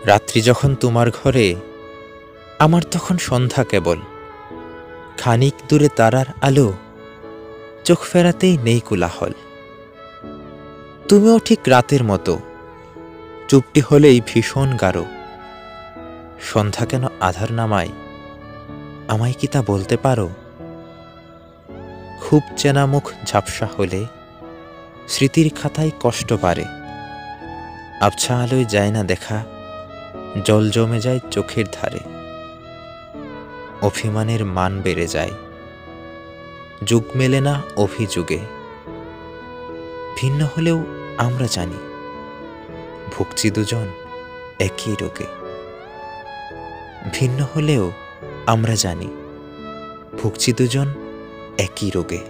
রাত্রি যখন তোমার ঘরে, আমার তখন সন্ধ্যা কেবল। খানিক দূরে তারার আলো, চোখ ফেরাতেই নেই কোলাহল। তুমিও ঠিক রাতের মতো, চুপটি হলেই ভীষণ গাঢ়। সন্ধ্যা কেন আধার নামায়, আমায় কি তা বলতে পারো? খুব চেনা মুখ ঝাপসা হলে স্মৃতির খাতায় কষ্ট বাড়ে। আবছা আলোয় যায় না দেখা, জল জমে যায় চোখের ধারে। অভিমানের মান বেড়ে যায়, যুগ মেলে না অভিযোগে। ভিন্ন হলেও আমরা জানি, ভুগছি দুজন একই রোগে। ভিন্ন হলেও আমরা জানি, ভুগছি দুজন একই রোগে।